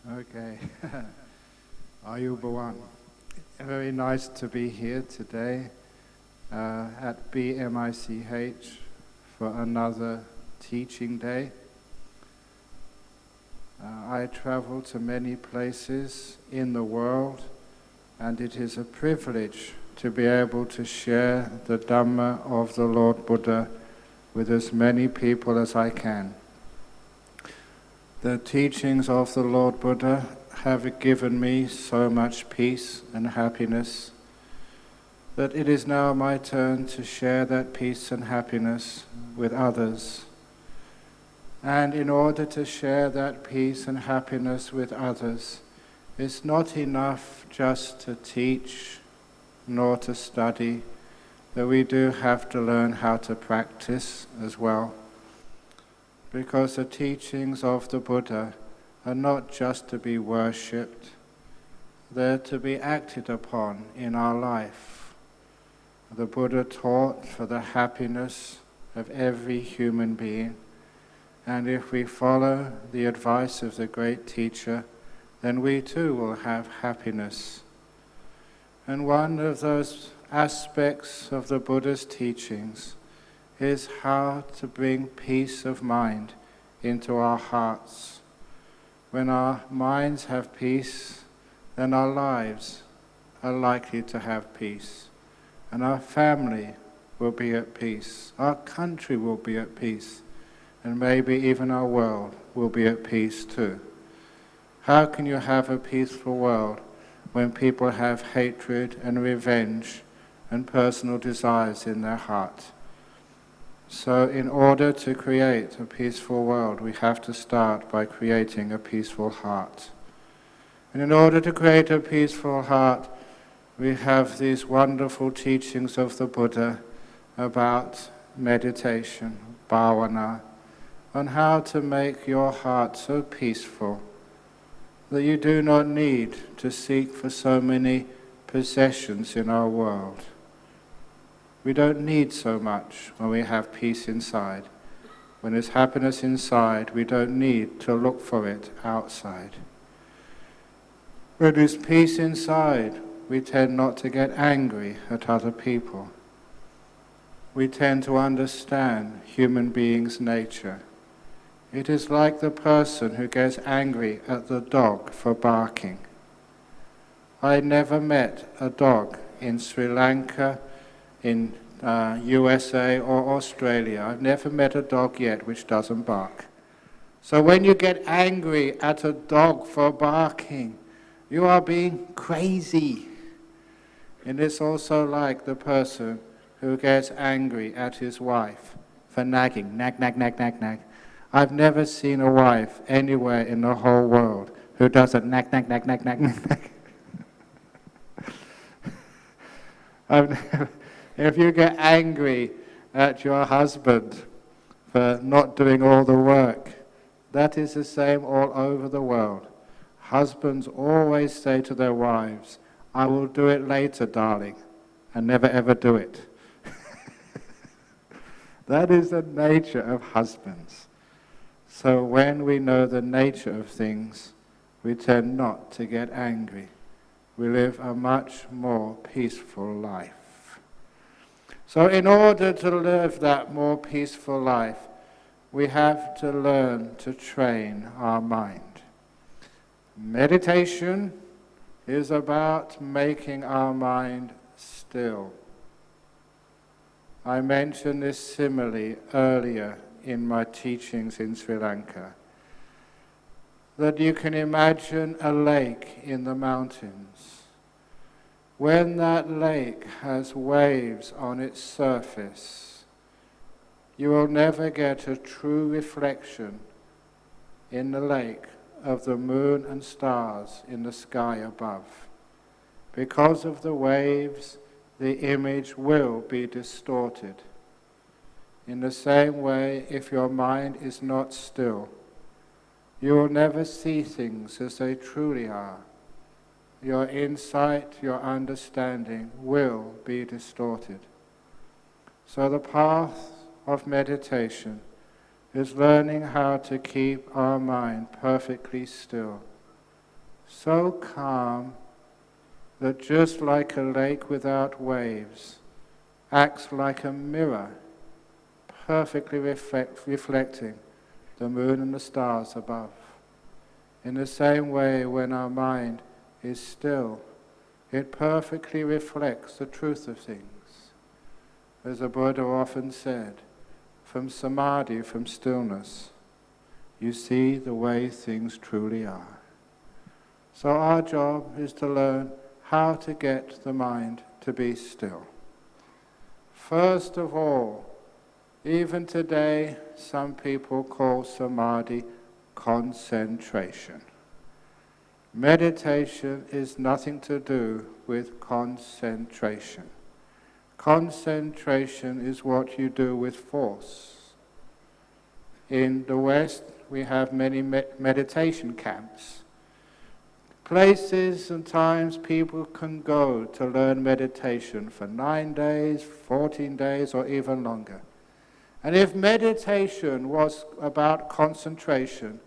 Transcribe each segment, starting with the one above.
Okay. Ayubawan. Very nice to be here today at BMICH for another teaching day. I travel to many places in the world, and it is a privilege to be able to share the Dhamma of the Lord Buddha with as many people as I can. The teachings of the Lord Buddha have given me so much peace and happiness that it is now my turn to share that peace and happiness with others. And in order to share that peace and happiness with others, it's not enough just to teach nor to study, but we do have to learn how to practice as well. Because the teachings of the Buddha are not just to be worshipped, they're to be acted upon in our life. The Buddha taught for the happiness of every human being, and if we follow the advice of the great teacher, then we too will have happiness. And one of those aspects of the Buddha's teachings is how to bring peace of mind into our hearts. When our minds have peace, then our lives are likely to have peace, and our family will be at peace, our country will be at peace, and maybe even our world will be at peace too. How can you have a peaceful world when people have hatred and revenge and personal desires in their heart? So in order to create a peaceful world, we have to start by creating a peaceful heart. And in order to create a peaceful heart, we have these wonderful teachings of the Buddha about meditation, bhavana, on how to make your heart so peaceful that you do not need to seek for so many possessions in our world. We don't need so much when we have peace inside. When there's happiness inside, we don't need to look for it outside. When there's peace inside, we tend not to get angry at other people. We tend to understand human beings' nature. It is like the person who gets angry at the dog for barking. I never met a dog in Sri Lanka, in USA or Australia. I've never met a dog yet which doesn't bark. So when you get angry at a dog for barking, you are being crazy. And it's also like the person who gets angry at his wife for nagging, nag, nag, nag, nag, nag. I've never seen a wife anywhere in the whole world who doesn't nag, nag, nag, nag, nag, nag, nag. If you get angry at your husband for not doing all the work, that is the same all over the world. Husbands always say to their wives, "I will do it later, darling," and never ever do it. That is the nature of husbands. So when we know the nature of things, we tend not to get angry. We live a much more peaceful life. So in order to live that more peaceful life, we have to learn to train our mind. Meditation is about making our mind still. I mentioned this simile earlier in my teachings in Sri Lanka, that you can imagine a lake in the mountains. When that lake has waves on its surface, you will never get a true reflection in the lake of the moon and stars in the sky above. Because of the waves, the image will be distorted. In the same way, if your mind is not still, you will never see things as they truly are. Your insight, your understanding will be distorted. So the path of meditation is learning how to keep our mind perfectly still so calm that just like a lake without waves, acts like a mirror, perfectly reflecting the moon and the stars above. In the same way, when our mind is still, it perfectly reflects the truth of things. As the Buddha often said, from samadhi, from stillness, you see the way things truly are. So our job is to learn how to get the mind to be still. First of all, even today, some people call samadhi concentration. Meditation is nothing to do with concentration. Concentration is what you do with force. In the West, we have many meditation camps. Places and times people can go to learn meditation for 9 days, 14 days, or even longer. And if meditation was about concentration,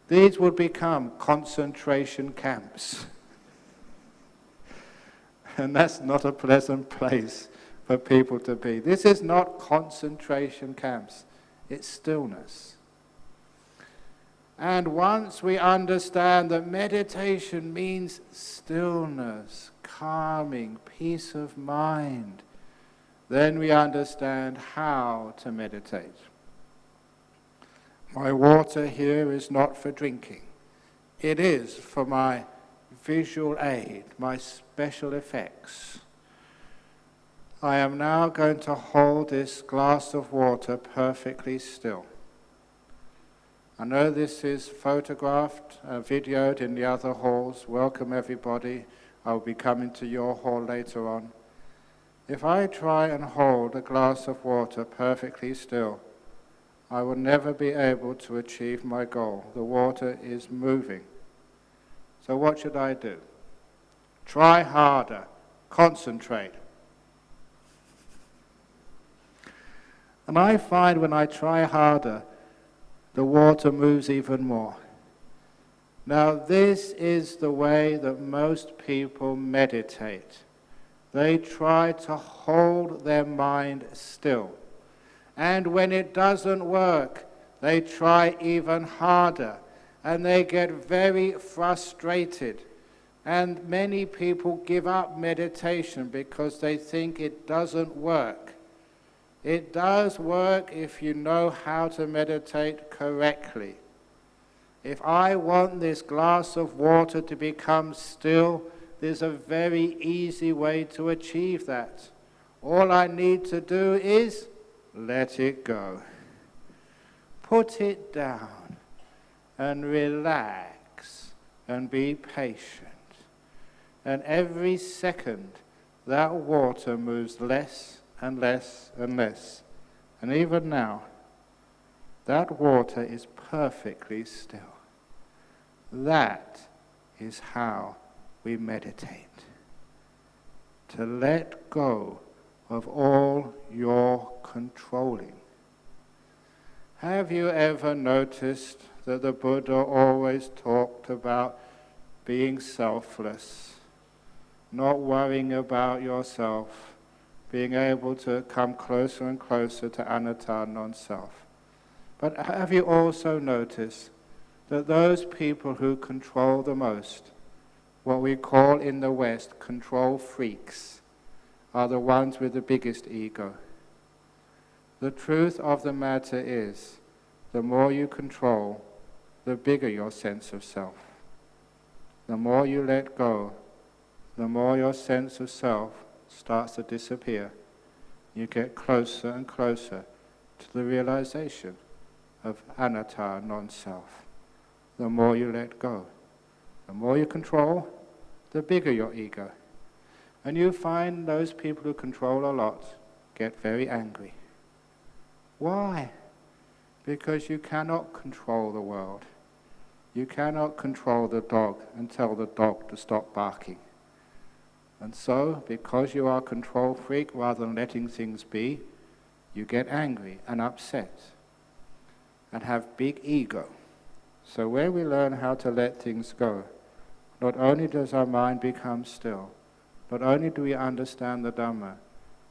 these would become concentration camps. And that's not a pleasant place for people to be. This is not concentration camps, it's stillness. And once we understand that meditation means stillness, calming, peace of mind, then we understand how to meditate. My water here is not for drinking. It is for my visual aid, my special effects. I am now going to hold this glass of water perfectly still. I know this is photographed, videoed in the other halls. Welcome everybody. I'll be coming to your hall later on. If I try and hold a glass of water perfectly still, I will never be able to achieve my goal. The water is moving. So what should I do? Try harder. Concentrate. And I find when I try harder, the water moves even more. Now this is the way that most people meditate. They try to hold their mind still. And when it doesn't work, they try even harder. And they get very frustrated. And many people give up meditation because they think it doesn't work. It does work if you know how to meditate correctly. If I want this glass of water to become still, there's a very easy way to achieve that. All I need to do is let it go. Put it down and relax and be patient. And every second, that water moves less and less and less. And even now, that water is perfectly still. That is how we meditate. To let go of all your controlling. Have you ever noticed that the Buddha always talked about being selfless, not worrying about yourself, being able to come closer and closer to anatta, non-self? But have you also noticed that those people who control the most, what we call in the West control freaks, are the ones with the biggest ego? The truth of the matter is, the more you control, the bigger your sense of self. The more you let go, the more your sense of self starts to disappear. You get closer and closer to the realization of anatta, non-self. The more you let go, the more you control, the bigger your ego. And you find those people who control a lot get very angry. Why? Because you cannot control the world. You cannot control the dog and tell the dog to stop barking. And so, because you are a control freak, rather than letting things be, you get angry and upset and have big ego. So when we learn how to let things go, not only does our mind become still, not only do we understand the Dhamma,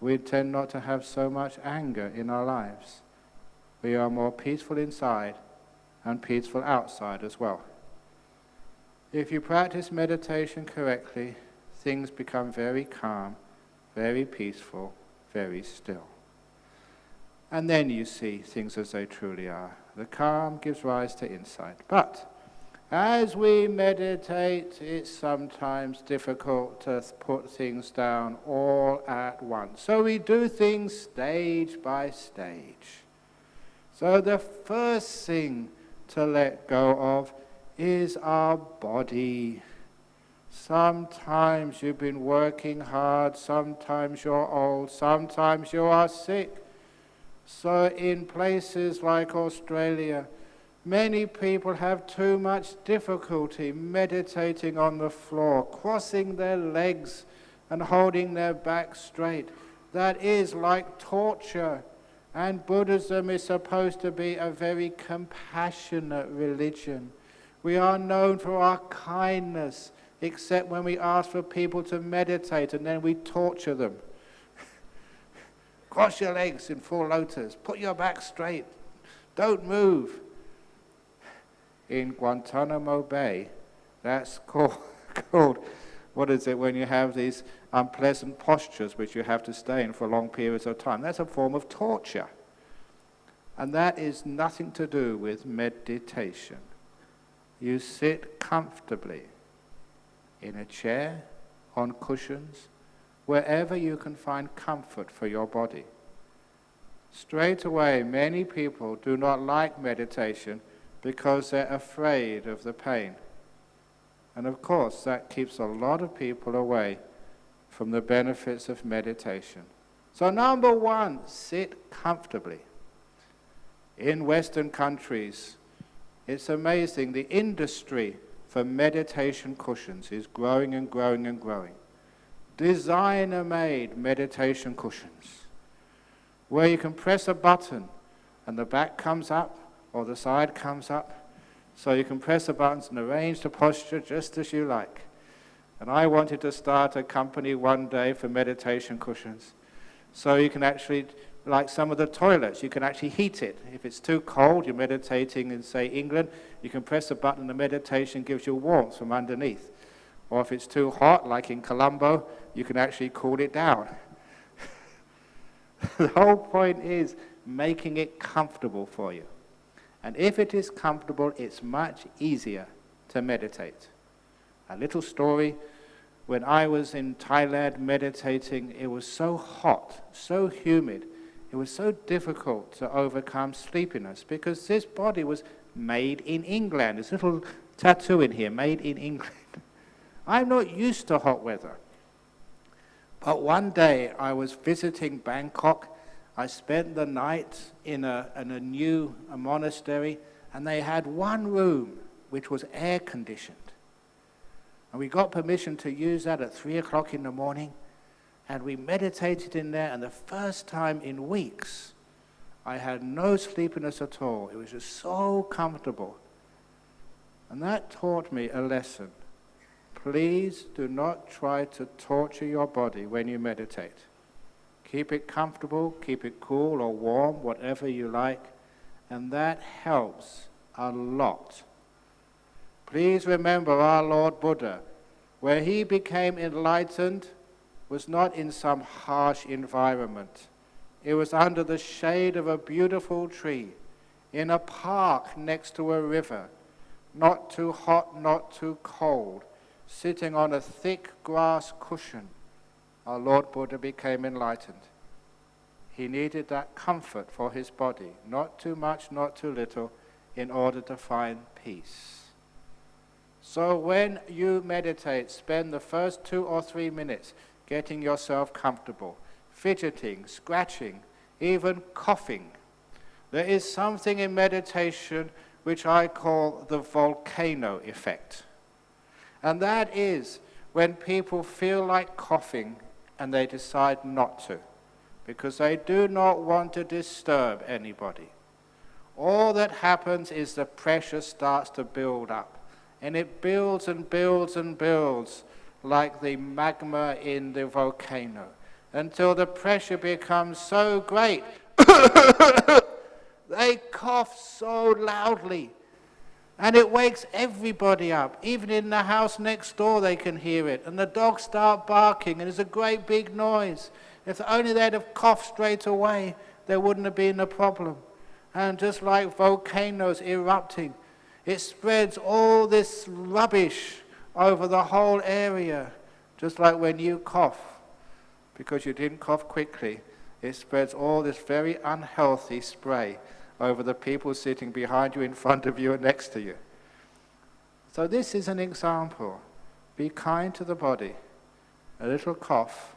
we tend not to have so much anger in our lives. We are more peaceful inside and peaceful outside as well. If you practice meditation correctly, things become very calm, very peaceful, very still. And then you see things as they truly are. The calm gives rise to insight. But as we meditate, it's sometimes difficult to put things down all at once. So we do things stage by stage. So the first thing to let go of is our body. Sometimes you've been working hard, sometimes you're old, sometimes you are sick. So in places like Australia, many people have too much difficulty meditating on the floor, crossing their legs and holding their back straight. That is like torture. And Buddhism is supposed to be a very compassionate religion. We are known for our kindness, except when we ask for people to meditate and then we torture them. Cross your legs in full lotus. Put your back straight. Don't move. In Guantanamo Bay, that's called, what is it, when you have these unpleasant postures which you have to stay in for long periods of time. That's a form of torture. And that is nothing to do with meditation. You sit comfortably in a chair, on cushions, wherever you can find comfort for your body. Straight away, many people do not like meditation because they're afraid of the pain. And of course, that keeps a lot of people away from the benefits of meditation. So number one, sit comfortably. In Western countries, it's amazing, the industry for meditation cushions is growing and growing and growing. Designer-made meditation cushions, where you can press a button and the back comes up or the side comes up, so you can press the buttons and arrange the posture just as you like. And I wanted to start a company one day for meditation cushions, so you can actually, like some of the toilets, you can actually heat it. If it's too cold, you're meditating in, say, England, you can press a button and the meditation gives you warmth from underneath. Or if it's too hot, like in Colombo, you can actually cool it down. The whole point is making it comfortable for you. And if it is comfortable, it's much easier to meditate. A little story, when I was in Thailand meditating, it was so hot, so humid, it was so difficult to overcome sleepiness because this body was made in England. This little tattoo in here, made in England. I'm not used to hot weather. But one day I was visiting Bangkok. I spent the night in a new monastery, and they had one room which was air conditioned. And we got permission to use that at 3 o'clock in the morning, and we meditated in there, and the first time in weeks, I had no sleepiness at all. It was just so comfortable. And that taught me a lesson. Please do not try to torture your body when you meditate. Keep it comfortable, keep it cool or warm, whatever you like, and that helps a lot. Please remember our Lord Buddha, where he became enlightened, was not in some harsh environment. It was under the shade of a beautiful tree, in a park next to a river, not too hot, not too cold, sitting on a thick grass cushion. Our Lord Buddha became enlightened. He needed that comfort for his body, not too much, not too little, in order to find peace. So when you meditate, spend the first 2 or 3 minutes getting yourself comfortable, fidgeting, scratching, even coughing. There is something in meditation which I call the volcano effect. And that is when people feel like coughing and they decide not to, because they do not want to disturb anybody. All that happens is the pressure starts to build up. And it builds and builds and builds like the magma in the volcano, until the pressure becomes so great. They cough so loudly, and it wakes everybody up. Even in the house next door they can hear it, and the dogs start barking, and there's a great big noise. If only they'd have coughed straight away, there wouldn't have been a problem. And just like volcanoes erupting, it spreads all this rubbish over the whole area. Just like when you cough, because you didn't cough quickly, it spreads all this very unhealthy spray over the people sitting behind you, in front of you, and next to you. So this is an example. Be kind to the body. A little cough,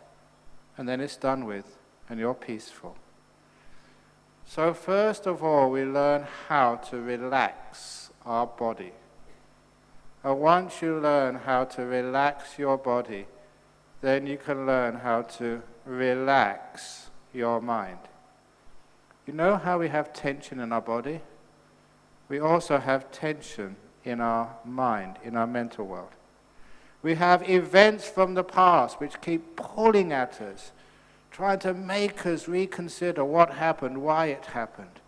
and then it's done with, and you're peaceful. So first of all, we learn how to relax our body. And once you learn how to relax your body, then you can learn how to relax your mind. You know how we have tension in our body? We also have tension in our mind, in our mental world. We have events from the past which keep pulling at us, trying to make us reconsider what happened, why it happened.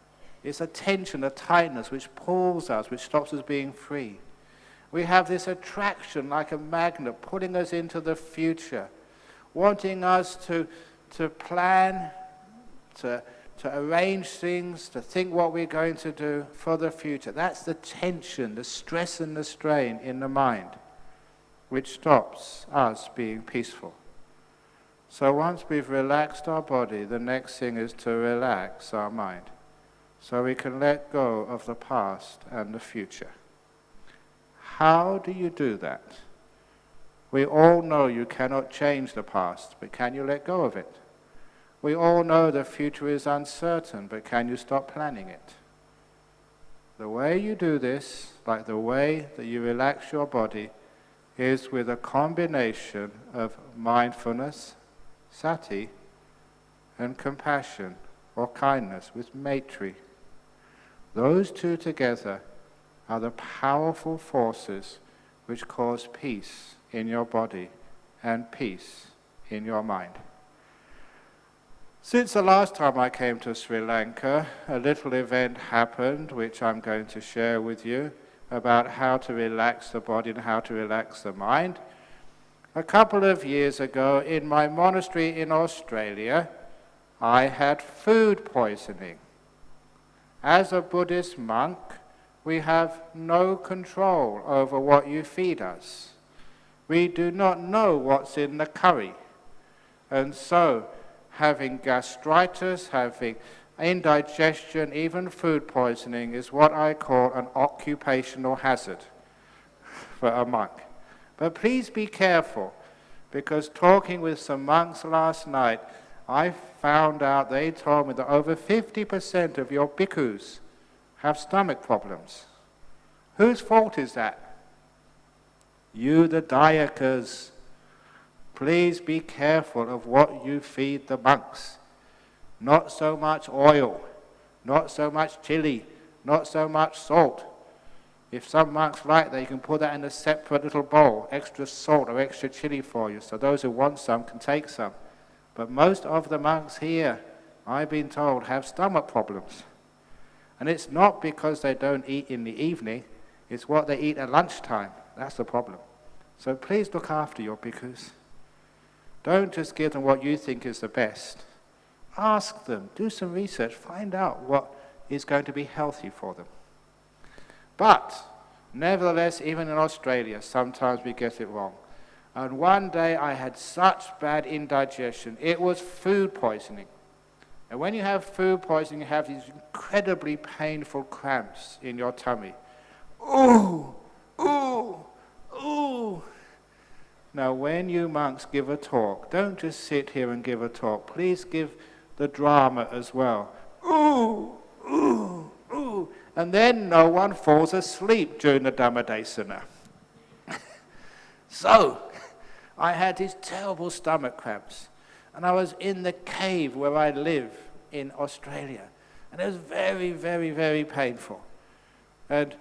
It's a tension, a tightness which pulls us, which stops us being free. We have this attraction like a magnet pulling us into the future, wanting us to plan, to arrange things, to think what we're going to do for the future. That's the tension, the stress and the strain in the mind, which stops us being peaceful. So once we've relaxed our body, the next thing is to relax our mind, so we can let go of the past and the future. How do you do that? We all know you cannot change the past, but can you let go of it? We all know the future is uncertain, but can you stop planning it? The way you do this, like the way that you relax your body, is with a combination of mindfulness, sati, and compassion or kindness with maitri. Those two together are the powerful forces which cause peace in your body and peace in your mind. Since the last time I came to Sri Lanka, a little event happened which I'm going to share with you about how to relax the body and how to relax the mind. A couple of years ago, in my monastery in Australia, I had food poisoning. As a Buddhist monk, we have no control over what you feed us. We do not know what's in the curry. And so, having gastritis, having indigestion, even food poisoning is what I call an occupational hazard for a monk. But please be careful, because talking with some monks last night, I found out they told me that over 50% of your bhikkhus have stomach problems. Whose fault is that? You, the dayakas. Please be careful of what you feed the monks. Not so much oil, not so much chili, not so much salt. If some monks like that, you can put that in a separate little bowl, extra salt or extra chili for you, so those who want some can take some. But most of the monks here, I've been told, have stomach problems. And it's not because they don't eat in the evening, it's what they eat at lunchtime. That's the problem. So please look after your bhikkhus. Don't just give them what you think is the best. Ask them, do some research, find out what is going to be healthy for them. But, nevertheless, even in Australia, sometimes we get it wrong. And one day I had such bad indigestion, it was food poisoning. And when you have food poisoning, you have these incredibly painful cramps in your tummy. Ooh, ooh, ooh. Now, when you monks give a talk, don't just sit here and give a talk. Please give the drama as well. Ooh, ooh, ooh. And then no one falls asleep during the Dhammadesana. So, I had these terrible stomach cramps. And I was in the cave where I live in Australia. And it was very, very, very painful. And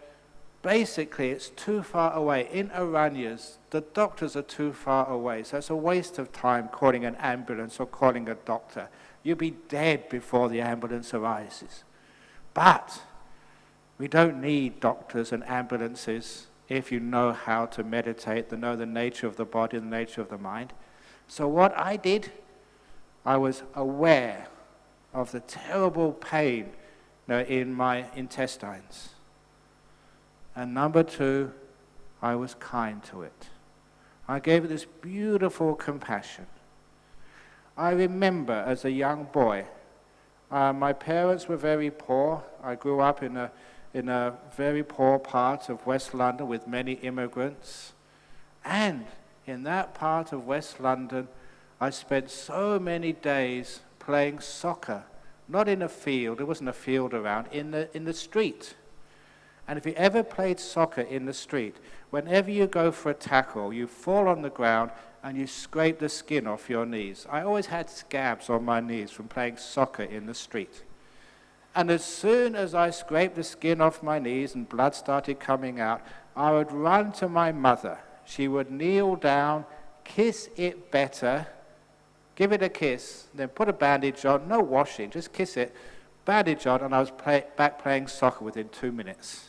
basically it's too far away. In Aranyas, the doctors are too far away, so it's a waste of time calling an ambulance or calling a doctor. You'll be dead before the ambulance arises. But we don't need doctors and ambulances if you know how to meditate, to know the nature of the body and the nature of the mind. So what I did, I was aware of the terrible pain in my intestines. And number two, I was kind to it. I gave it this beautiful compassion. I remember as a young boy, my parents were very poor. I grew up in a very poor part of West London with many immigrants. And in that part of West London, I spent so many days playing soccer. Not in a field, there wasn't a field around, in the street. And if you ever played soccer in the street, whenever you go for a tackle, you fall on the ground and you scrape the skin off your knees. I always had scabs on my knees from playing soccer in the street. And as soon as I scraped the skin off my knees and blood started coming out, I would run to my mother. She would kneel down, kiss it better, give it a kiss, then put a bandage on, no washing, just kiss it, bandage on, and I was back playing soccer within 2 minutes.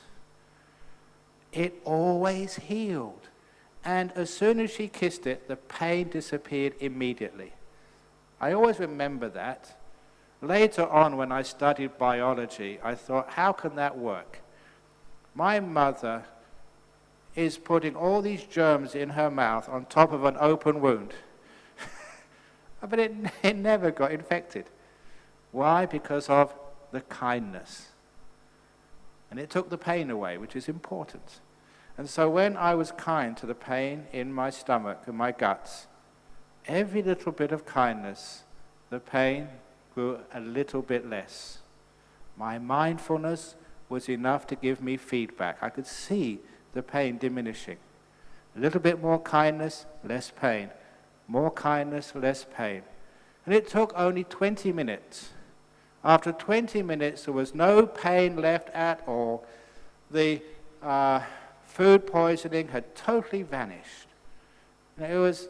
It always healed. And as soon as she kissed it, the pain disappeared immediately. I always remember that. Later on, when I studied biology, I thought, how can that work? My mother is putting all these germs in her mouth on top of an open wound. But it never got infected. Why? Because of the kindness. And it took the pain away, which is important. And so when I was kind to the pain in my stomach and my guts, every little bit of kindness, the pain grew a little bit less. My mindfulness was enough to give me feedback. I could see the pain diminishing. A little bit more kindness, less pain. More kindness, less pain. And it took only 20 minutes. After 20 minutes, there was no pain left at all. The food poisoning had totally vanished. And it was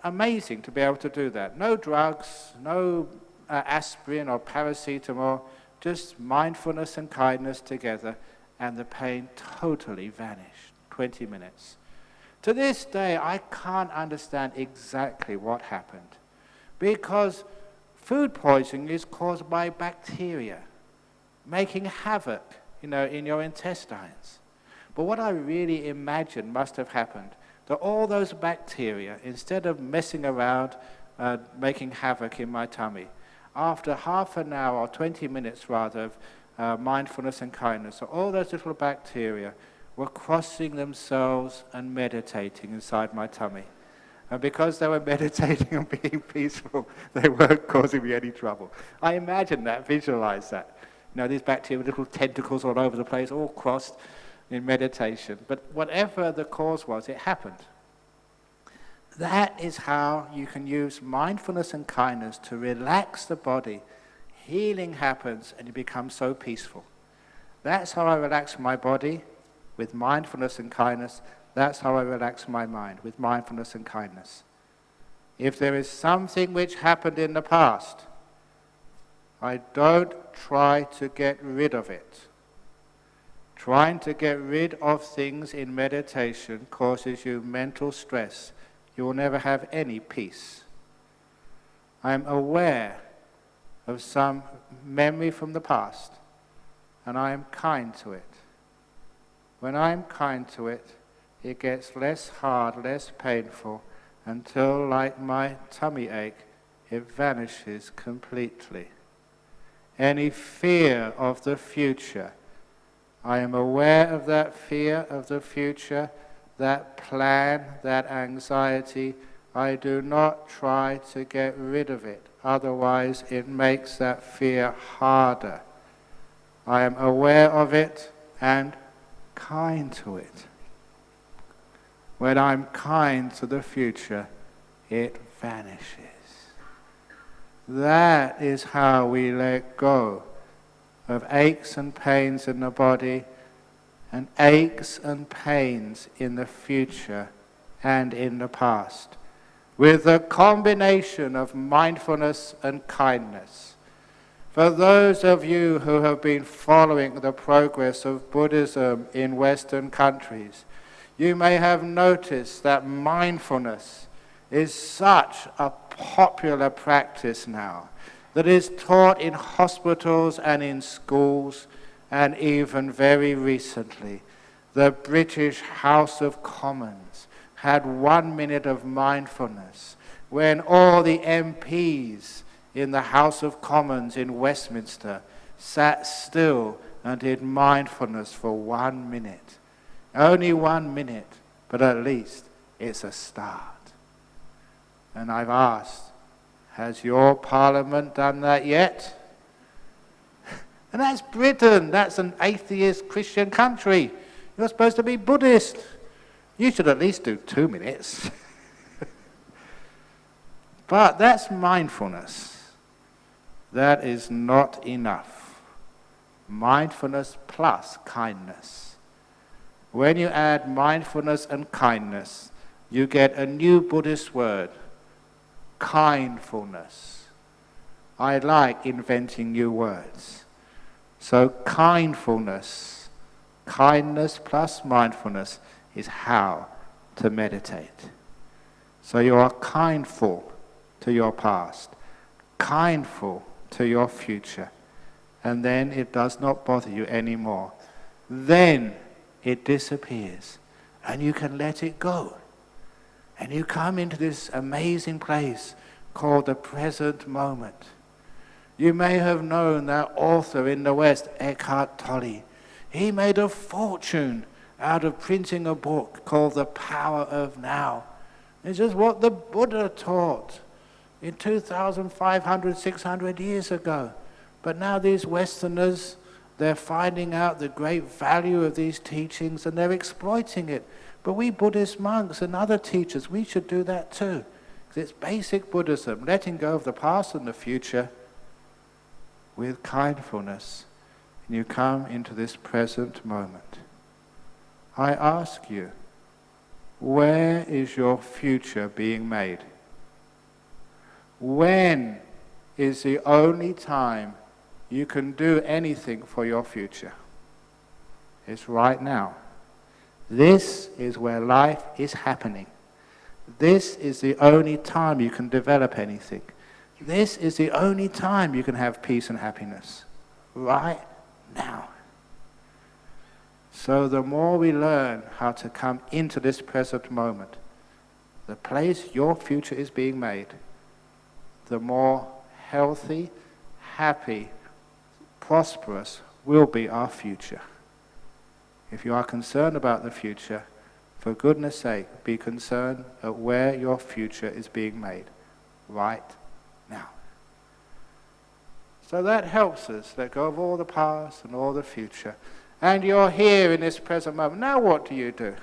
amazing to be able to do that. No drugs, no aspirin or paracetamol, just mindfulness and kindness together, and the pain totally vanished. 20 minutes. To this day, I can't understand exactly what happened, because food poisoning is caused by bacteria making havoc, in your intestines. But what I really imagine must have happened, that all those bacteria, instead of messing around, making havoc in my tummy, after half an hour or 20 minutes rather of mindfulness and kindness, so all those little bacteria were crossing themselves and meditating inside my tummy. And because they were meditating and being peaceful, they weren't causing me any trouble. I imagine that, visualize that. These bacteria with little tentacles all over the place, all crossed in meditation. But whatever the cause was, it happened. That is how you can use mindfulness and kindness to relax the body. Healing happens and you become so peaceful. That's how I relax my body, with mindfulness and kindness. That's how I relax my mind, with mindfulness and kindness. If there is something which happened in the past, I don't try to get rid of it. Trying to get rid of things in meditation causes you mental stress. You will never have any peace. I am aware of some memory from the past, and I am kind to it. When I am kind to it, it gets less hard, less painful, until, like my tummy ache, it vanishes completely. Any fear of the future, I am aware of that fear of the future, that plan, that anxiety. I do not try to get rid of it, otherwise it makes that fear harder. I am aware of it and kind to it. When I'm kind to the future, it vanishes. That is how we let go of aches and pains in the body and aches and pains in the future and in the past, with a combination of mindfulness and kindness. For those of you who have been following the progress of Buddhism in Western countries, you may have noticed that mindfulness is such a popular practice now that is taught in hospitals and in schools, and even very recently, the British House of Commons had 1 minute of mindfulness when all the MPs in the House of Commons in Westminster sat still and did mindfulness for 1 minute. Only 1 minute, but at least it's a start. And I've asked, has your parliament done that yet? And that's Britain. That's an atheist Christian country. You're supposed to be Buddhist. You should at least do 2 minutes. But that's mindfulness. That is not enough. Mindfulness plus kindness. When you add mindfulness and kindness, you get a new Buddhist word, kindfulness. I like inventing new words. So kindfulness, kindness plus mindfulness is how to meditate. So you are kindful to your past, kindful to your future, and then it does not bother you anymore. Then it disappears, and you can let it go. And you come into this amazing place called the present moment. You may have known that author in the West, Eckhart Tolle. He made a fortune out of printing a book called The Power of Now. It's just what the Buddha taught in 2,500, 600 years ago. But now these Westerners, they're finding out the great value of these teachings and they're exploiting it. But we Buddhist monks and other teachers, we should do that too. Because it's basic Buddhism, letting go of the past and the future with kindfulness. And you come into this present moment. I ask you, where is your future being made? When is the only time you can do anything for your future? It's right now. This is where life is happening. This is the only time you can develop anything. This is the only time you can have peace and happiness. Right now. So the more we learn how to come into this present moment, the place your future is being made, the more healthy, happy, prosperous will be our future. If you are concerned about the future, for goodness sake, be concerned at where your future is being made right now. So that helps us let go of all the past and all the future. And you're here in this present moment. Now what do?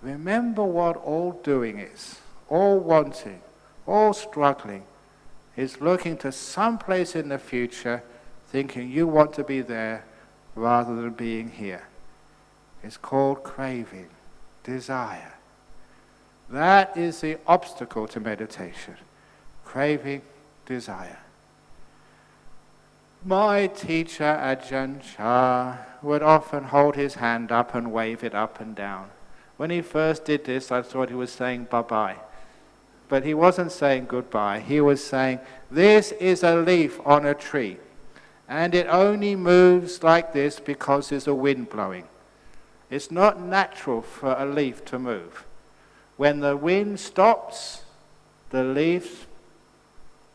Remember what all doing is, all wanting, all struggling, is looking to some place in the future, thinking you want to be there rather than being here. It's called craving, desire. That is the obstacle to meditation. Craving, desire. My teacher, Ajahn Brahm, would often hold his hand up and wave it up and down. When he first did this, I thought he was saying bye-bye. But he wasn't saying goodbye. He was saying, this is a leaf on a tree. And it only moves like this because there's a wind blowing. It's not natural for a leaf to move. When the wind stops, the leaf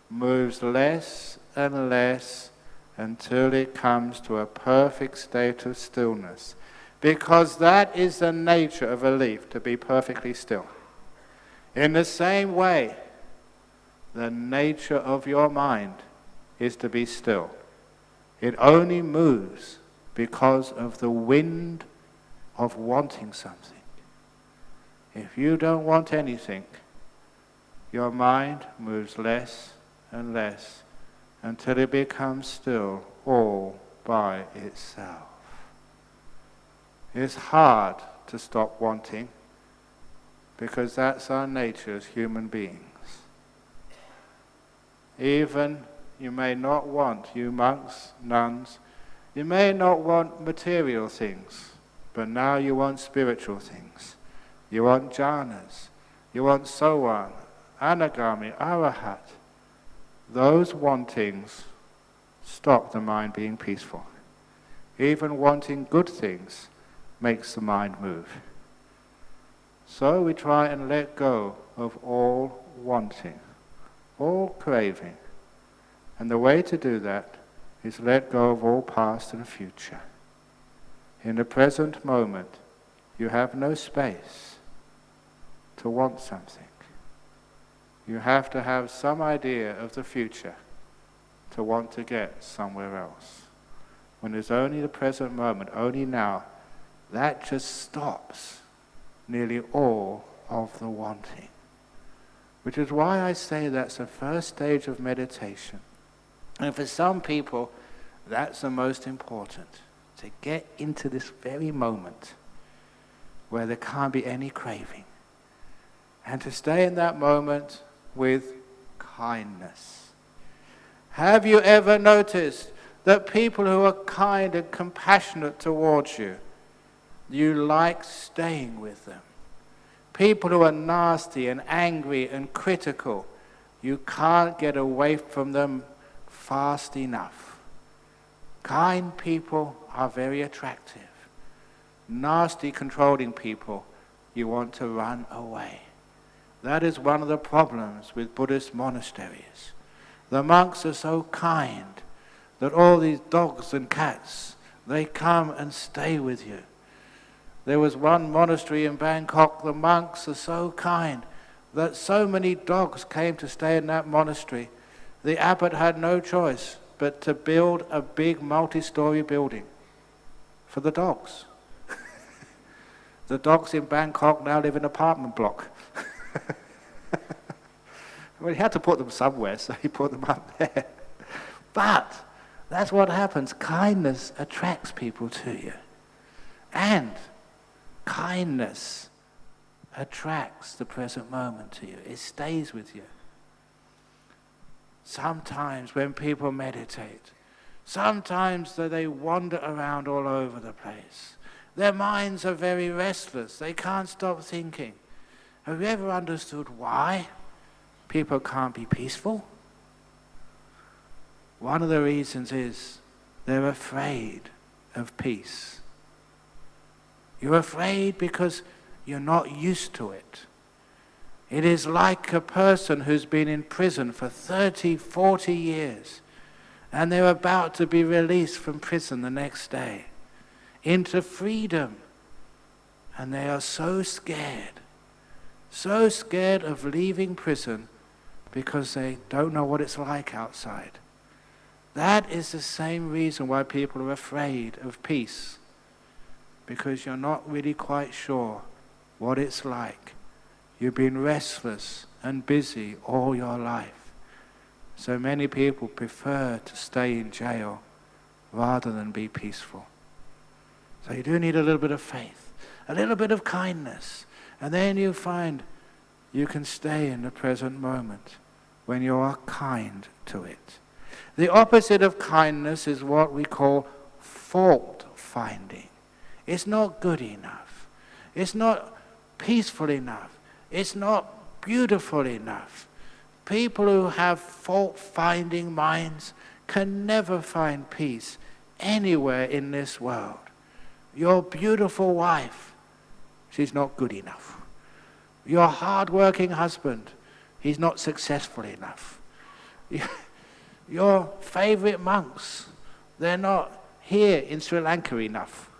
moves less and less until it comes to a perfect state of stillness. Because that is the nature of a leaf, to be perfectly still. In the same way, the nature of your mind is to be still. It only moves because of the wind of wanting something. If you don't want anything, your mind moves less and less until it becomes still all by itself. It's hard to stop wanting because that's our nature as human beings. Even you may not want, you monks, nuns, you may not want material things, but now you want spiritual things. You want jhanas, you want sowan, anagami, arahat. Those wantings stop the mind being peaceful. Even wanting good things makes the mind move. So we try and let go of all wanting, all craving. And the way to do that is let go of all past and future. In the present moment, you have no space to want something. You have to have some idea of the future to want to get somewhere else. When there's only the present moment, only now, that just stops nearly all of the wanting. Which is why I say that's the first stage of meditation. And for some people, that's the most important, to get into this very moment where there can't be any craving. And to stay in that moment with kindness. Have you ever noticed that people who are kind and compassionate towards you, you like staying with them? People who are nasty and angry and critical, you can't get away from them fast enough. Kind people are very attractive. Nasty, controlling people, you want to run away. That is one of the problems with Buddhist monasteries. The monks are so kind that all these dogs and cats, they come and stay with you. There was one monastery in Bangkok, the monks are so kind that so many dogs came to stay in that monastery. The abbot had no choice but to build a big multi-story building for the dogs. The dogs in Bangkok now live in an apartment block. Well, he had to put them somewhere, so he put them up there. But that's what happens. Kindness attracts people to you. And kindness attracts the present moment to you. It stays with you. Sometimes when people meditate, sometimes they wander around all over the place. Their minds are very restless. They can't stop thinking. Have you ever understood why people can't be peaceful? One of the reasons is they're afraid of peace. You're afraid because you're not used to it. It is like a person who's been in prison for 30, 40 years, and they're about to be released from prison the next day into freedom. And they are so scared of leaving prison because they don't know what it's like outside. That is the same reason why people are afraid of peace, because you're not really quite sure what it's like. You've been restless and busy all your life. So many people prefer to stay in jail rather than be peaceful. So you do need a little bit of faith, a little bit of kindness, and then you find you can stay in the present moment when you are kind to it. The opposite of kindness is what we call fault finding. It's not good enough. It's not peaceful enough. It's not beautiful enough. People who have fault-finding minds can never find peace anywhere in this world. Your beautiful wife, she's not good enough. Your hard-working husband, he's not successful enough. Your favorite monks, they're not here in Sri Lanka enough.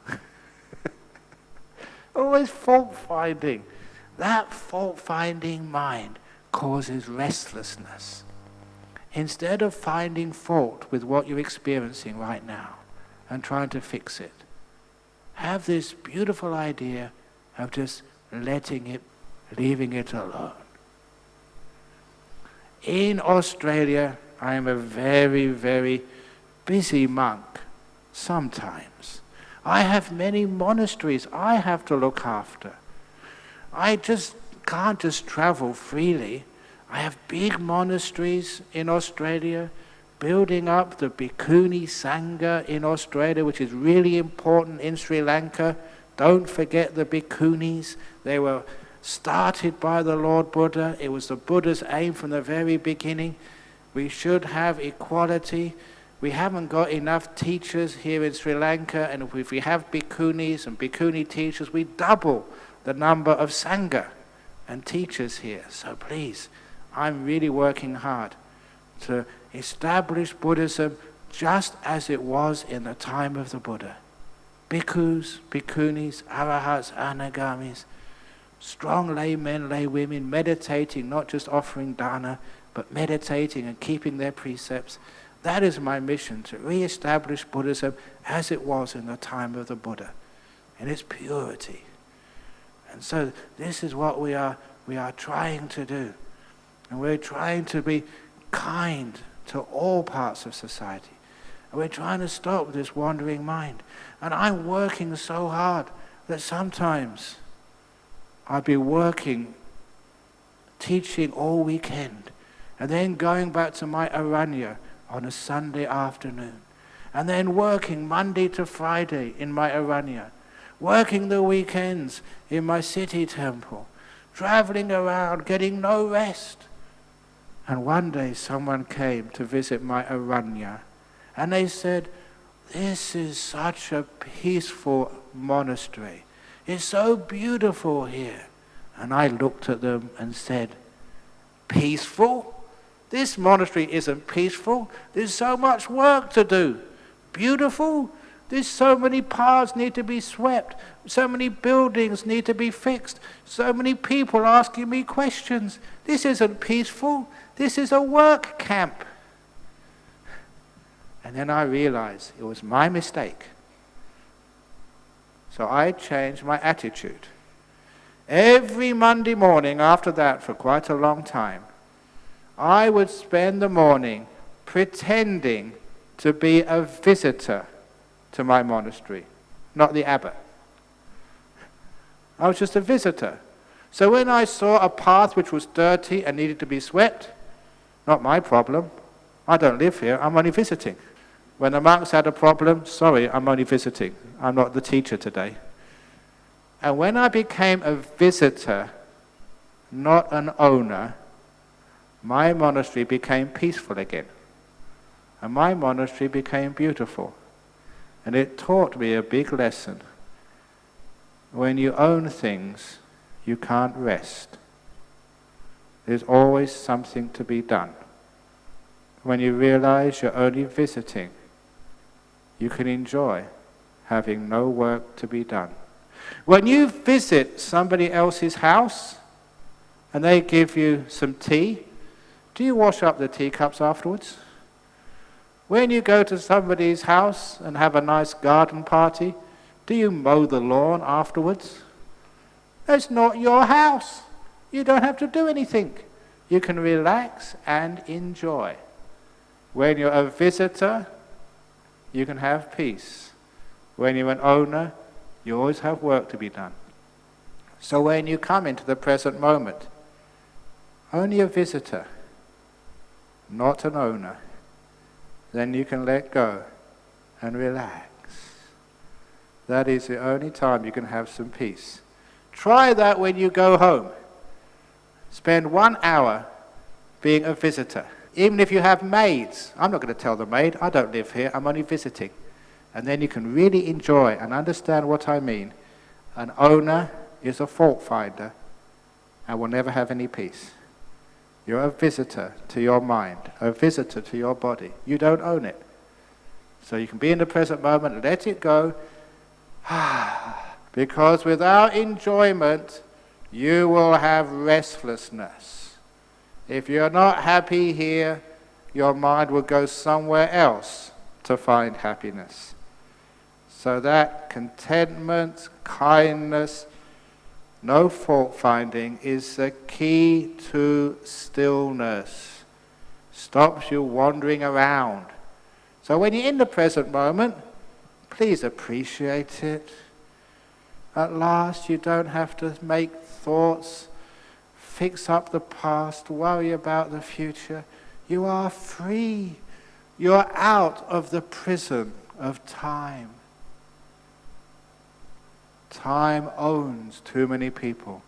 Always fault-finding. That fault-finding mind causes restlessness. Instead of finding fault with what you're experiencing right now and trying to fix it, have this beautiful idea of just letting it, leaving it alone. In Australia, I am a very, very busy monk sometimes. I have many monasteries I have to look after. I just can't just travel freely. I have big monasteries in Australia, building up the Bhikkhuni Sangha in Australia, which is really important in Sri Lanka. Don't forget the Bhikkhunis. They were started by the Lord Buddha. It was the Buddha's aim from the very beginning. We should have equality. We haven't got enough teachers here in Sri Lanka, and if we have Bhikkhunis and Bhikkhuni teachers, we double the number of Sangha and teachers here. So please, I'm really working hard to establish Buddhism just as it was in the time of the Buddha. Bhikkhus, Bhikkhunis, Arahats, Anagamis, strong laymen, laywomen, meditating, not just offering dana, but meditating and keeping their precepts. That is my mission, to re-establish Buddhism as it was in the time of the Buddha, in its purity. And so this is what we are trying to do. And we're trying to be kind to all parts of society. And we're trying to stop this wandering mind. And I'm working so hard that sometimes I'll be working, teaching all weekend, and then going back to my aranya on a Sunday afternoon, and then working Monday to Friday in my aranya, working the weekends in my city temple, traveling around, getting no rest. And one day someone came to visit my aranya, and they said, "This is such a peaceful monastery. It's so beautiful here." And I looked at them and said, "Peaceful? This monastery isn't peaceful. There's so much work to do. Beautiful? There's so many paths need to be swept. So many buildings need to be fixed. So many people asking me questions. This isn't peaceful. This is a work camp." And then I realized it was my mistake. So I changed my attitude. Every Monday morning after that, for quite a long time, I would spend the morning pretending to be a visitor to my monastery, not the abbot. I was just a visitor. So when I saw a path which was dirty and needed to be swept, not my problem. I don't live here, I'm only visiting. When the monks had a problem, sorry, I'm only visiting. I'm not the teacher today. And when I became a visitor, not an owner, my monastery became peaceful again. And my monastery became beautiful. And it taught me a big lesson. When you own things, you can't rest. There's always something to be done. When you realize you're only visiting, you can enjoy having no work to be done. When you visit somebody else's house and they give you some tea, do you wash up the teacups afterwards? When you go to somebody's house and have a nice garden party, do you mow the lawn afterwards? It's not your house. You don't have to do anything. You can relax and enjoy. When you're a visitor, you can have peace. When you're an owner, you always have work to be done. So when you come into the present moment, only a visitor, not an owner, then you can let go and relax. That is the only time you can have some peace. Try that when you go home. Spend 1 hour being a visitor. Even if you have maids, I'm not going to tell the maid, I don't live here, I'm only visiting. And then you can really enjoy and understand what I mean. An owner is a fault finder and will never have any peace. You're a visitor to your mind, a visitor to your body. You don't own it. So you can be in the present moment, let it go. Because without enjoyment, you will have restlessness. If you're not happy here, your mind will go somewhere else to find happiness. So that contentment, kindness, no fault finding is the key to stillness. Stops you wandering around. So when you're in the present moment, Please appreciate it. At last, you don't have to make thoughts, fix up the past, worry about the future. You are free. You're out of the prison of time. Time owns too many people,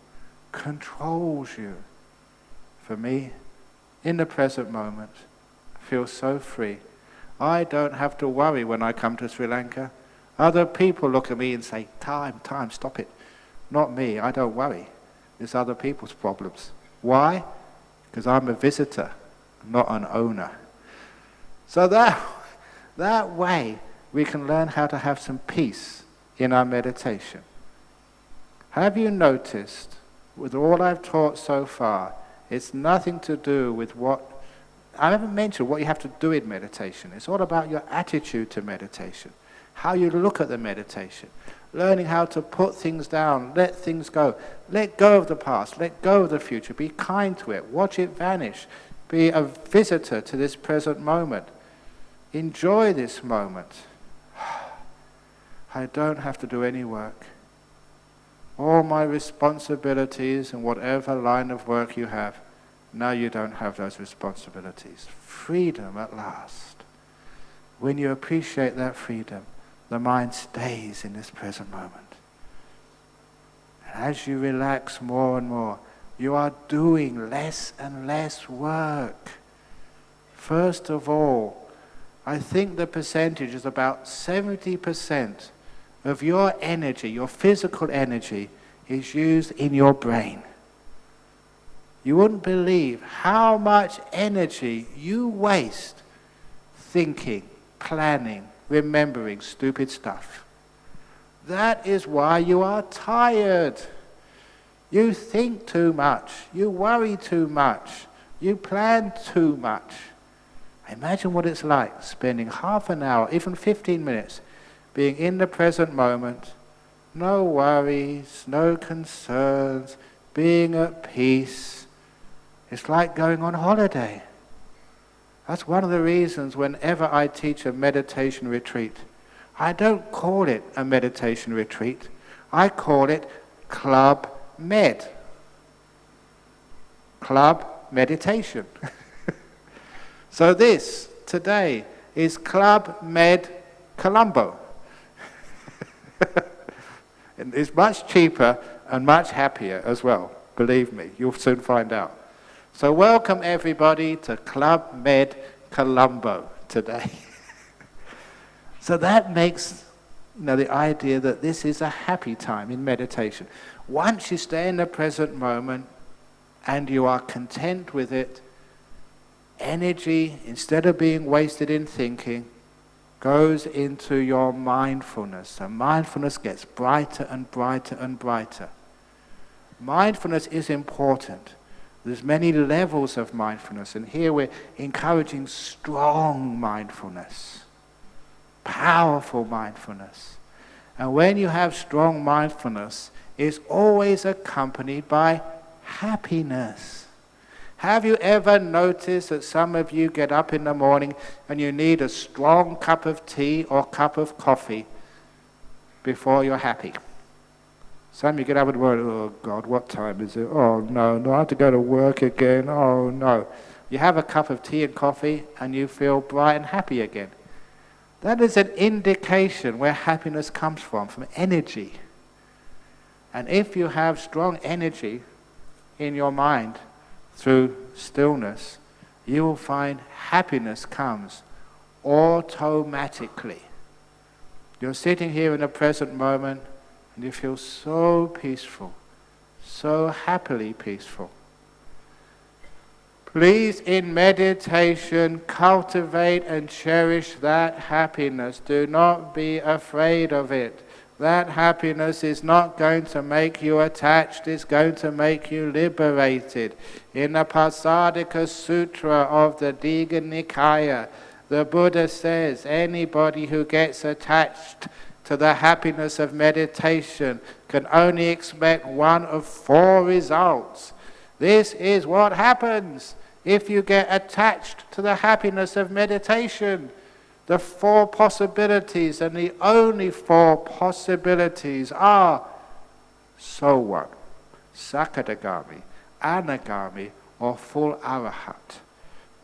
controls you. For me, in the present moment, I feel so free. I don't have to worry when I come to Sri Lanka. Other people look at me and say, time, stop it. Not me, I don't worry. It's other people's problems. Why? Because I'm a visitor, not an owner. So that way we can learn how to have some peace in our meditation. Have you noticed, with all I've taught so far, it's nothing to do with I haven't mentioned what you have to do in meditation. It's all about your attitude to meditation, how you look at the meditation, learning how to put things down, let things go. Let go of the past, let go of the future, be kind to it, watch it vanish, be a visitor to this present moment. Enjoy this moment. I don't have to do any work. All my responsibilities and whatever line of work you have, now you don't have those responsibilities. Freedom at last. When you appreciate that freedom, the mind stays in this present moment. And as you relax more and more, you are doing less and less work. First of all, I think the percentage is about 70% of your energy, your physical energy, is used in your brain. You wouldn't believe how much energy you waste thinking, planning, remembering stupid stuff. That is why you are tired. You think too much, you worry too much, you plan too much. Imagine what it's like spending half an hour, even 15 minutes, being in the present moment, no worries, no concerns, being at peace. It's like going on holiday. That's one of the reasons whenever I teach a meditation retreat, I don't call it a meditation retreat. I call it Club Med. Club Meditation. So this, today, is Club Med Colombo. And it's much cheaper and much happier as well. Believe me, you'll soon find out. So welcome everybody to Club Med Colombo today. So that makes the idea that this is a happy time in meditation. Once you stay in the present moment and you are content with it, energy, instead of being wasted in thinking, goes into your mindfulness. And mindfulness gets brighter and brighter and brighter. Mindfulness is important. There's many levels of mindfulness, and here we're encouraging strong mindfulness, powerful mindfulness. And when you have strong mindfulness, it's always accompanied by happiness. Have you ever noticed that some of you get up in the morning and you need a strong cup of tea or cup of coffee before you're happy? Some of you get up and worry, oh God, what time is it? Oh no, I have to go to work again. Oh no. You have a cup of tea and coffee and you feel bright and happy again. That is an indication where happiness comes from energy. And if you have strong energy in your mind through stillness, you will find happiness comes automatically. You're sitting here in the present moment and you feel so peaceful, so happily peaceful. Please, in meditation, cultivate and cherish that happiness. Do not be afraid of it. That happiness is not going to make you attached, it's going to make you liberated. In the Pasadika Sutra of the Digha Nikaya, the Buddha says anybody who gets attached to the happiness of meditation can only expect one of 4 results. This is what happens if you get attached to the happiness of meditation. The 4 possibilities, and the only 4 possibilities are so what? Sakadagami, Anagami, or full Arahat.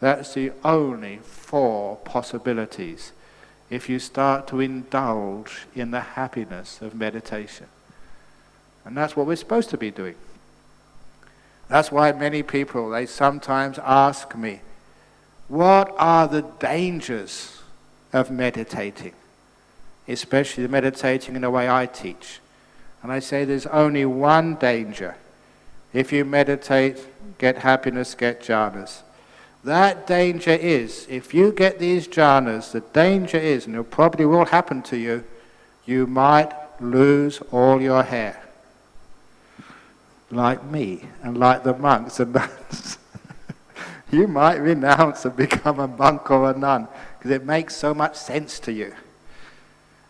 That's the only 4 possibilities if you start to indulge in the happiness of meditation. And that's what we're supposed to be doing. That's why many people, they sometimes ask me, what are the dangers of meditating? Especially meditating in the way I teach. And I say there's only one danger. If you meditate, get happiness, get jhanas. That danger is, if you get these jhanas, the danger is, and it probably will happen to you, you might lose all your hair. Like me, and like the monks and nuns. You might renounce and become a monk or a nun, because it makes so much sense to you.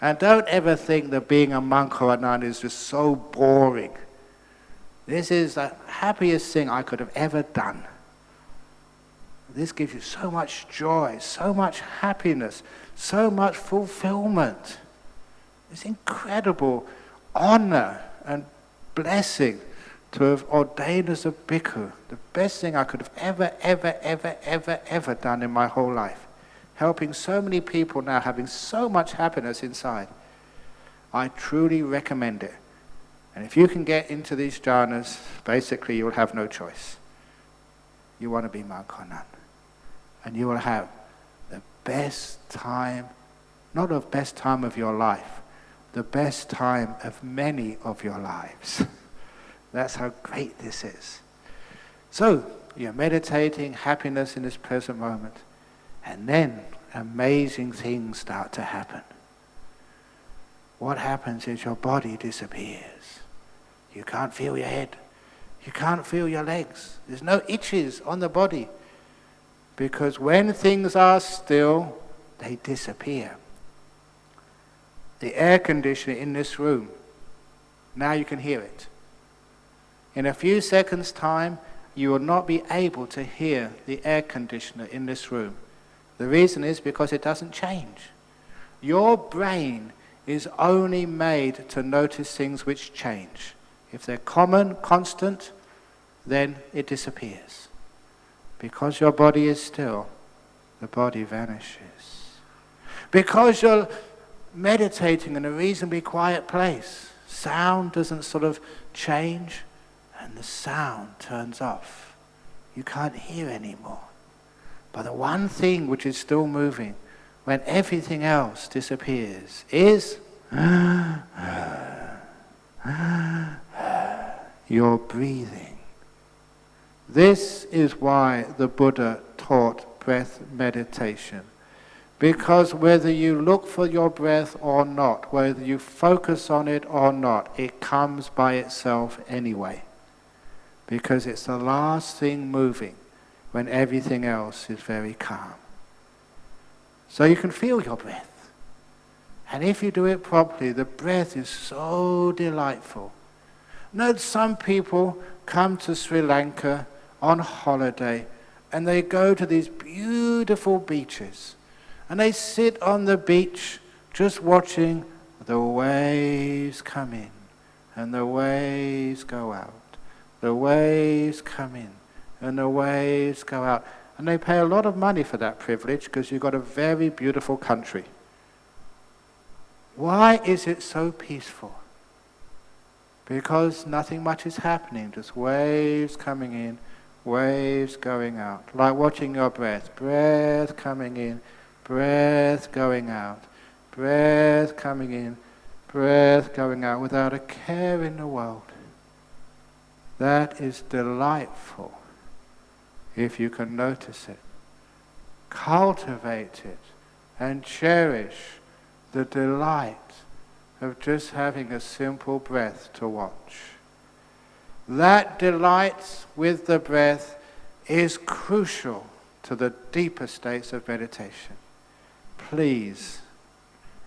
And don't ever think that being a monk or a nun is just so boring. This is the happiest thing I could have ever done. This gives you so much joy, so much happiness, so much fulfillment. It's incredible honor and blessing to have ordained as a bhikkhu. The best thing I could have ever done in my whole life. Helping so many people now, having so much happiness inside. I truly recommend it. And if you can get into these jhanas, basically you'll have no choice. You want to be monk or nun. And you will have the best time, not the best time of your life, the best time of many of your lives. That's how great this is. So, you're meditating happiness in this present moment, and then amazing things start to happen. What happens is your body disappears. You can't feel your head. You can't feel your legs. There's no itches on the body. Because when things are still, they disappear. The air conditioner in this room, now you can hear it. In a few seconds' time, you will not be able to hear the air conditioner in this room. The reason is because it doesn't change. Your brain is only made to notice things which change. If they're common, constant, then it disappears. Because your body is still, the body vanishes. Because you're meditating in a reasonably quiet place, sound doesn't sort of change, and the sound turns off. You can't hear anymore. But the one thing which is still moving, when everything else disappears, is your breathing. This is why the Buddha taught breath meditation. Because whether you look for your breath or not, whether you focus on it or not, it comes by itself anyway. Because it's the last thing moving when everything else is very calm. So you can feel your breath. And if you do it properly, the breath is so delightful. Know some people come to Sri Lanka on holiday and they go to these beautiful beaches and they sit on the beach just watching the waves come in and the waves go out. The waves come in and the waves go out. And they pay a lot of money for that privilege because you've got a very beautiful country. Why is it so peaceful? Because nothing much is happening, just waves coming in, waves going out. Like watching your breath. Breath coming in, breath going out. Breath coming in, breath going out without a care in the world. That is delightful if you can notice it. Cultivate it and cherish the delight of just having a simple breath to watch. That delight with the breath is crucial to the deeper states of meditation. Please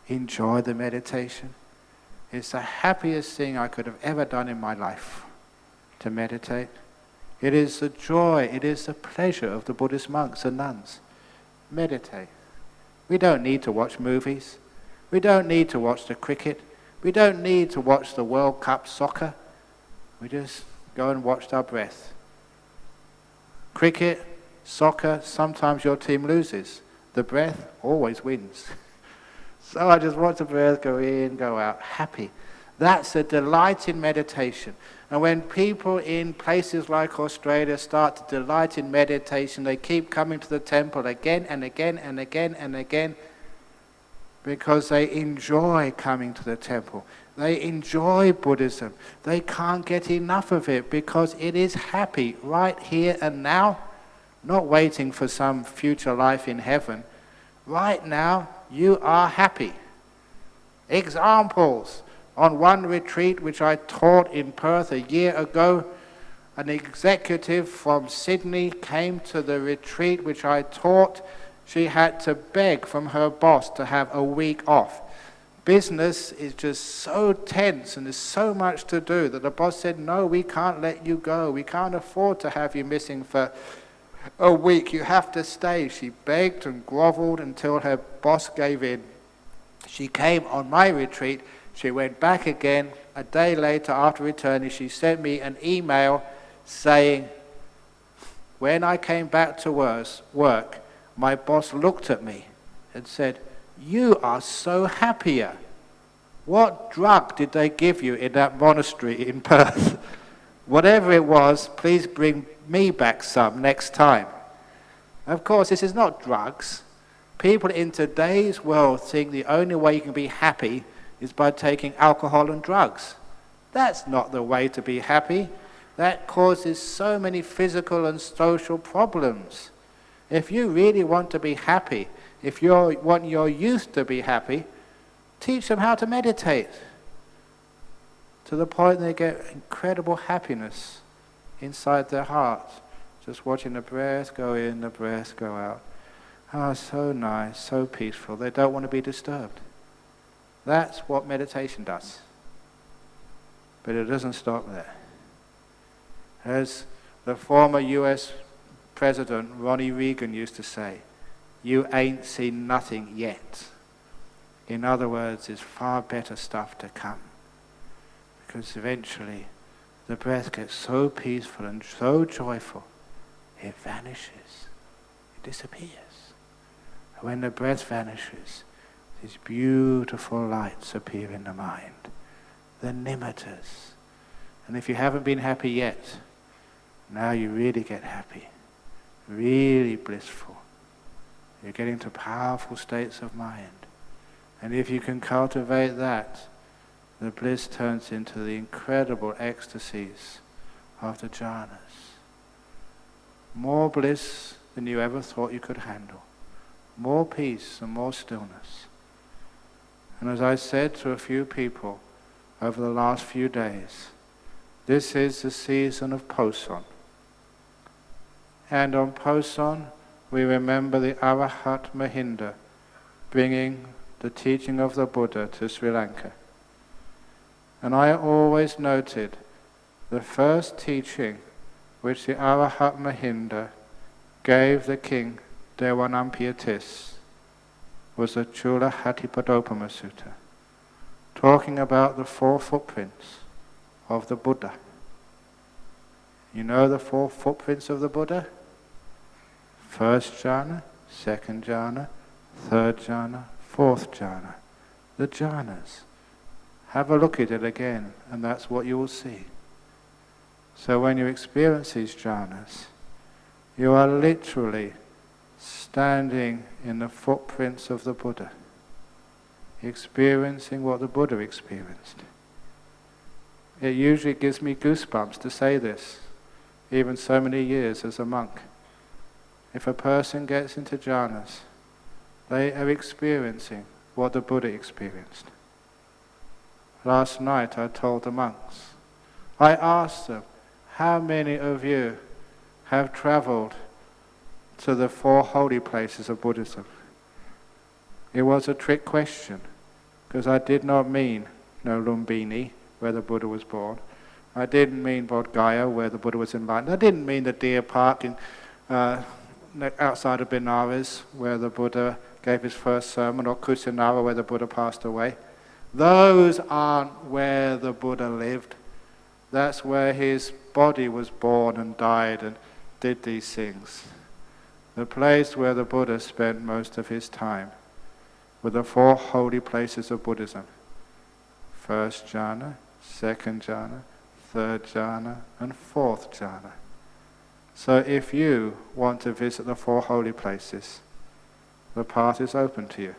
enjoy the meditation. It's the happiest thing I could have ever done in my life, to meditate. It is the joy, it is the pleasure of the Buddhist monks and nuns. Meditate. We don't need to watch movies. We don't need to watch the cricket. We don't need to watch the World Cup soccer. We just go and watch our breath. Cricket, soccer, sometimes your team loses. The breath always wins. So I just watch the breath go in, go out, happy. That's a delight in meditation. And when people in places like Australia start to delight in meditation, they keep coming to the temple again and again and again and again because they enjoy coming to the temple. They enjoy Buddhism. They can't get enough of it because it is happy right here and now, not waiting for some future life in heaven. Right now, you are happy. Examples. On one retreat which I taught in Perth a year ago, an executive from Sydney came to the retreat which I taught. She had to beg from her boss to have a week off. Business is just so tense and there's so much to do that the boss said, no, we can't let you go. We can't afford to have you missing for a week. You have to stay. She begged and groveled until her boss gave in. She came on my retreat. She went back again. A day later, after returning, she sent me an email saying, when I came back to work, my boss looked at me and said, you are so happier. What drug did they give you in that monastery in Perth? Whatever it was, please bring me back some next time. Of course, this is not drugs. People in today's world think the only way you can be happy is by taking alcohol and drugs. That's not the way to be happy. That causes so many physical and social problems. If you really want to be happy, if you want your youth to be happy, teach them how to meditate to the point they get incredible happiness inside their hearts, just watching the breath go in, the breath go out. Oh, so nice, so peaceful. They don't want to be disturbed. That's what meditation does. But it doesn't stop there. As the former US President Ronnie Reagan used to say, you ain't seen nothing yet. In other words, there's far better stuff to come. Because eventually the breath gets so peaceful and so joyful, it vanishes. It disappears. And when the breath vanishes, these beautiful lights appear in the mind, the nimittas. And if you haven't been happy yet, now you really get happy, really blissful. You're getting to powerful states of mind. And if you can cultivate that, the bliss turns into the incredible ecstasies of the jhanas. More bliss than you ever thought you could handle. More peace and more stillness. And as I said to a few people over the last few days, this is the season of Poson. And on Poson, we remember the Arahat Mahinda bringing the teaching of the Buddha to Sri Lanka. And I always noted the first teaching which the Arahat Mahinda gave the king Dewanampiyatis was the Chula Hattipadopama Sutta, talking about the 4 footprints of the Buddha. You know the 4 footprints of the Buddha? First jhana, second jhana, third jhana, fourth jhana. The jhanas. Have a look at it again, and that's what you will see. So when you experience these jhanas, you are literally standing in the footprints of the Buddha, experiencing what the Buddha experienced. It usually gives me goosebumps to say this, even so many years as a monk. If a person gets into jhanas, they are experiencing what the Buddha experienced. Last night I told the monks, I asked them, how many of you have traveled to the 4 holy places of Buddhism? It was a trick question, because I did not mean Lumbini, where the Buddha was born. I didn't mean Bodh Gaya, where the Buddha was enlightened. I didn't mean the deer park in, outside of Benares, where the Buddha gave his first sermon, or Kusinara, where the Buddha passed away. Those aren't where the Buddha lived. That's where his body was born and died and did these things. The place where the Buddha spent most of his time were the 4 holy places of Buddhism. 1st jhana, 2nd jhana, 3rd jhana, and 4th jhana. So if you want to visit the 4 holy places, the path is open to you.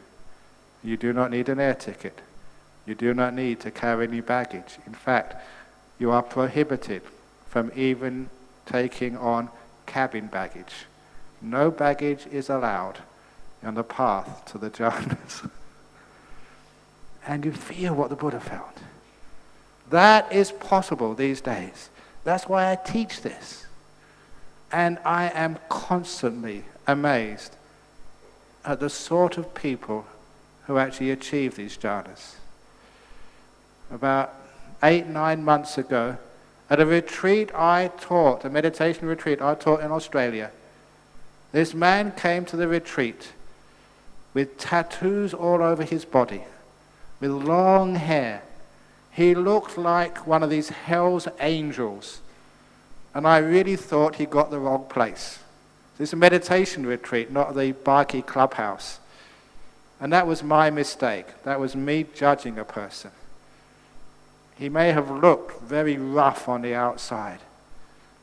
You do not need an air ticket. You do not need to carry any baggage. In fact, you are prohibited from even taking on cabin baggage. No baggage is allowed on the path to the jhanas. And you feel what the Buddha felt. That is possible these days. That's why I teach this. And I am constantly amazed at the sort of people who actually achieve these jhanas. About 8-9 months ago, at a retreat I taught, a meditation retreat I taught in Australia, this man came to the retreat with tattoos all over his body, with long hair. He looked like one of these hell's angels. And I really thought he got the wrong place. This is a meditation retreat, not the BMICH clubhouse. And that was my mistake. That was me judging a person. He may have looked very rough on the outside,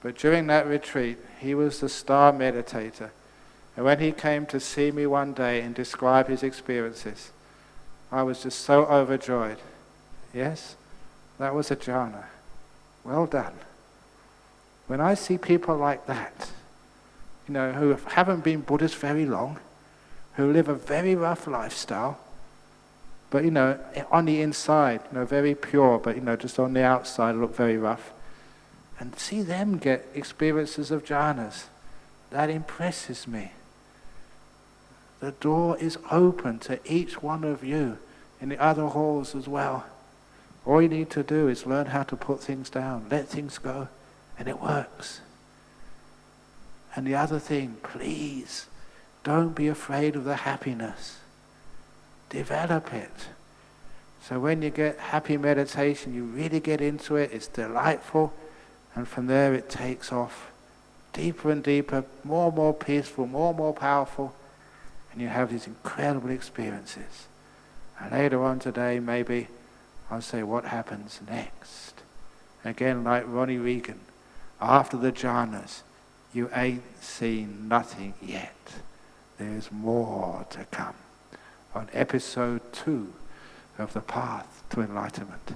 but during that retreat, he was the star meditator. And when he came to see me one day and describe his experiences, I was just so overjoyed. Yes, that was a jhana. Well done. When I see people like that, who haven't been Buddhists very long, who live a very rough lifestyle, but on the inside, very pure, but just on the outside look very rough, and see them get experiences of jhanas, that impresses me. The door is open to each one of you in the other halls as well. All you need to do is learn how to put things down, let things go, and it works. And the other thing, please, don't be afraid of the happiness. Develop it. So when you get happy meditation, you really get into it, it's delightful, and from there it takes off deeper and deeper, more and more peaceful, more and more powerful, and you have these incredible experiences. And later on today, maybe I'll say what happens next. Again, like Ronnie Reagan, after the jhanas, you ain't seen nothing yet. There's more to come. On episode 2 of the Path to Enlightenment.